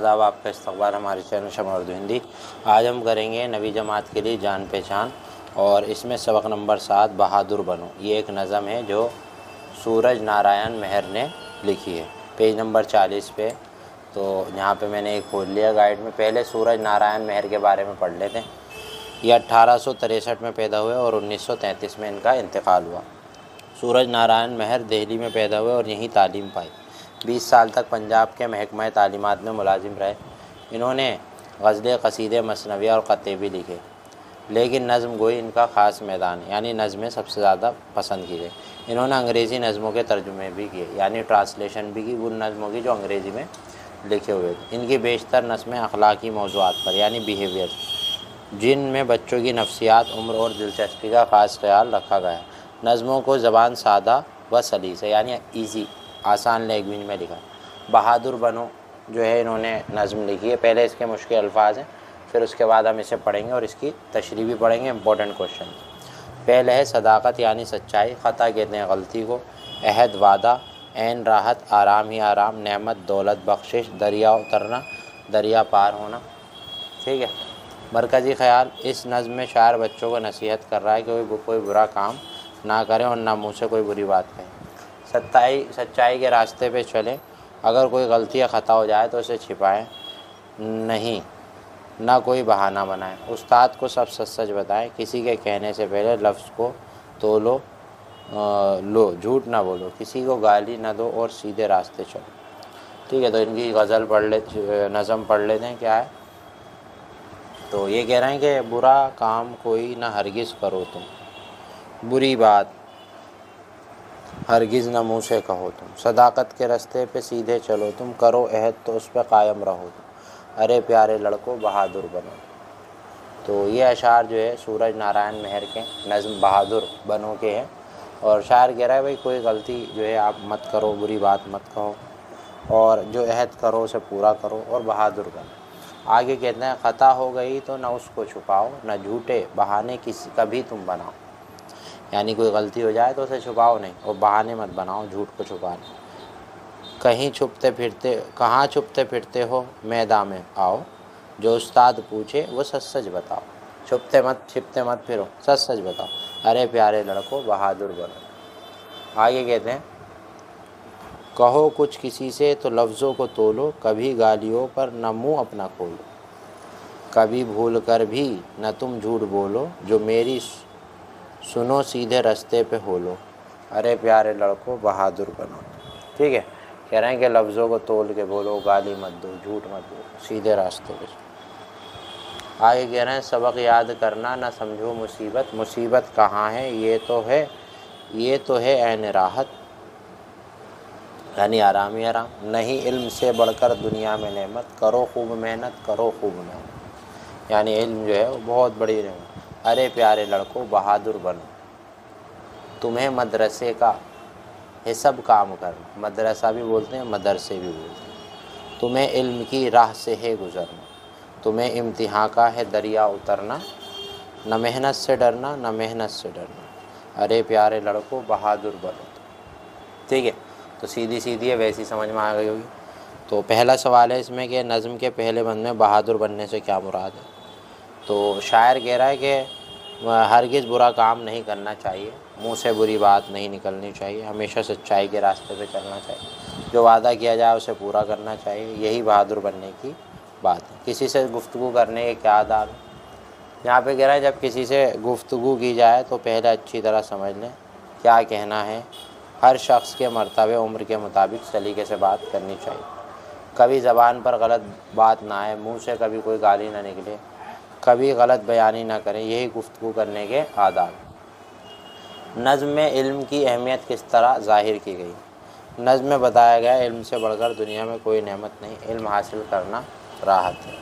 आदाब, आपका इस्तकबाल हमारे चैनल शमा उर्दू हिंदी। आज हम करेंगे नवी जमात के लिए जान पहचान, और इसमें सबक नंबर 7 बहादुर बनो। ये एक नज़म है जो सूरज नारायण मेहर ने लिखी है, पेज नंबर 40 पे। तो यहाँ पे मैंने एक खोल लिया गाइड में। पहले सूरज नारायण मेहर के बारे में पढ़ लेते हैं। ये 1863 में पैदा हुए और 1933 में इनका इंतकाल हुआ। सूरज नारायण मेहर दिल्ली में पैदा हुए और यहीं तालीम पाई। 20 साल तक पंजाब के महकमा तालीमात में मुलाजिम रहे। इन्होंने ग़ज़लें, क़सीदे, मसनविया और ख़त्ते भी लिखे, लेकिन नज़्म गोई इनका ख़ास मैदान है, यानी नज़में सबसे ज़्यादा पसंद की गई। इन्होंने अंग्रेज़ी नज़मों के तर्जुमे भी किए, यानी ट्रांसलेशन भी की उन नज़मों की जो अंग्रेज़ी में लिखे हुए थे। इनकी बेशतर नज़में अखलाकी मौज़ूआत पर, यानी बिहेवियर, जिनमें बच्चों की नफ्सियात, उम्र और दिलचस्पी का ख़ास ख्याल रखा गया। नज़मों को ज़बान सादा व सलीस है, यानी ईज़ी, आसान लैंग्वेज में लिखा। बहादुर बनो जो है इन्होंने नज़म लिखी है। पहले इसके मुश्किल अल्फाज हैं, फिर उसके बाद हम इसे पढ़ेंगे और इसकी तशरीह भी पढ़ेंगे। इंपॉर्टेंट क्वेश्चन पहले है सदाकत यानी सच्चाई। ख़ता कहते हैं गलती को। अहद वादा, ऐन राहत, आराम ही आराम, नेमत दौलत बख्शिश, दरिया उतरना, दरिया पार होना। ठीक है। मरकज़ी ख़याल, इस नज़म में शायर बच्चों को नसीहत कर रहा है कि कोई बुरा काम ना करें और ना मुँह से कोई बुरी बात कहें। सच्चाई के रास्ते पे चलें। अगर कोई गलती या ख़ता हो जाए तो उसे छिपाएं नहीं, ना कोई बहाना बनाएं। उस्ताद को सब सच सच बताएं। किसी के कहने से पहले लफ्ज़ को तोलो लो, झूठ ना बोलो, किसी को गाली ना दो और सीधे रास्ते चलो। ठीक है। तो इनकी गज़ल नज़म पढ़ लेते हैं। क्या है, तो ये कह रहे हैं कि बुरा काम कोई ना हरगिज़ करो तुम, बुरी बात हरगिज़ न मुँह से कहो तुम, सदाकत के रास्ते पे सीधे चलो तुम, करो अहद तो उस पर कायम रहो तुम, अरे प्यारे लड़कों बहादुर बनो। तो ये अशार जो है सूरज नारायण मेहर के नज़म बहादुर बनो के हैं। और शायर कह रहा है भाई कोई गलती जो है आप मत करो, बुरी बात मत कहो, और जो अहद करो उसे पूरा करो और बहादुर बनो। आगे कहते हैं ख़ता हो गई तो न उसको छुपाओ, न झूठे बहाने कभी तुम बनाओ, यानी कोई गलती हो जाए तो उसे छुपाओ नहीं और बहाने मत बनाओ झूठ को छुपाने। कहाँ छुपते फिरते हो मैदान में आओ, जो उस्ताद पूछे वो सच सच बताओ। छिपते मत फिरो, सच सच बताओ, अरे प्यारे लड़कों बहादुर बनो। आगे कहते हैं कहो कुछ किसी से तो लफ्ज़ों को तोलो, कभी गालियों पर न मुँह अपना खोलो, कभी भूल कर भी न तुम झूठ बोलो, जो मेरी सुनो सीधे रास्ते पे हो लो, अरे प्यारे लड़कों बहादुर बनो। ठीक है। कह रहे हैं कि लफ्ज़ों को तोल के बोलो, गाली मत दो, झूठ मत बोलो, सीधे रास्ते पे। आगे कह रहे हैं सबक याद करना न समझो मुसीबत, मुसीबत कहाँ है ये तो है ऐन राहत, यानी आराम ही आराम। नहीं इल्म से बढ़कर दुनिया में नेमत, करो खूब मेहनत, करो खूब मेहनत, यानी इल्म जो है वो बहुत बड़ी नेमत। अरे प्यारे लड़कों बहादुर बनो, तुम्हें मदरसे का है सब काम करना, मदरसा भी बोलते हैं मदरसे भी बोलते हैं। तुम्हें इल्म की राह से है गुज़रना, तुम्हें इम्तिहान का है दरिया उतरना, न मेहनत से डरना न मेहनत से डरना, अरे प्यारे लड़कों बहादुर बनो। ठीक है। तो सीधी सीधी है, वैसी समझ में आ गई होगी। तो पहला सवाल है इसमें कि नज़म के पहले बंद में बहादुर बनने से क्या मुराद है। तो शायर कह रहा है कि हरगिज़ बुरा काम नहीं करना चाहिए, मुंह से बुरी बात नहीं निकलनी चाहिए, हमेशा सच्चाई के रास्ते पे चलना चाहिए, जो वादा किया जाए उसे पूरा करना चाहिए, यही बहादुर बनने की बात है। किसी से गुफ्तगू करने के क्या आदाब है। यहाँ पे कह रहा है जब किसी से गुफ्तगू की जाए तो पहले अच्छी तरह समझ लें क्या कहना है। हर शख्स के मर्तबे उम्र के मुताबिक सलीके से बात करनी चाहिए। कभी ज़बान पर गलत बात ना आए, मुँह से कभी कोई गाली ना निकले, कभी गलत बयानी ना करें, यही गुफ्तगू करने के आदाब। नज़्म में इल्म की अहमियत किस तरह ज़ाहिर की गई। नज़्म में बताया गया इल्म से बढ़कर दुनिया में कोई नेमत नहीं, इल्म हासिल करना राहत है।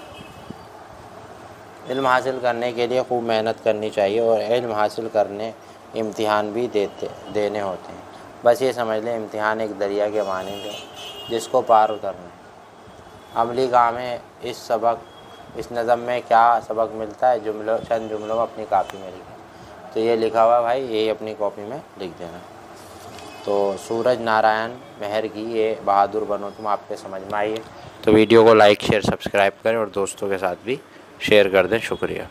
इल्म हासिल करने के लिए खूब मेहनत करनी चाहिए और इल्म हासिल करने इम्तिहान भी देने होते हैं। बस ये समझ लें इम्तिहान एक दरिया के मानिंद है जिसको पार करना है। अमली काम है। इस नज़म में क्या सबक मिलता है, चंद जुमलों में अपनी कापी में लिखें। तो ये लिखा हुआ भाई, ये अपनी कॉपी में लिख देना। तो सूरज नारायण मेहर की ये बहादुर बनो तुम आपके समझ में आई है। तो वीडियो को लाइक शेयर सब्सक्राइब करें और दोस्तों के साथ भी शेयर कर दें। शुक्रिया।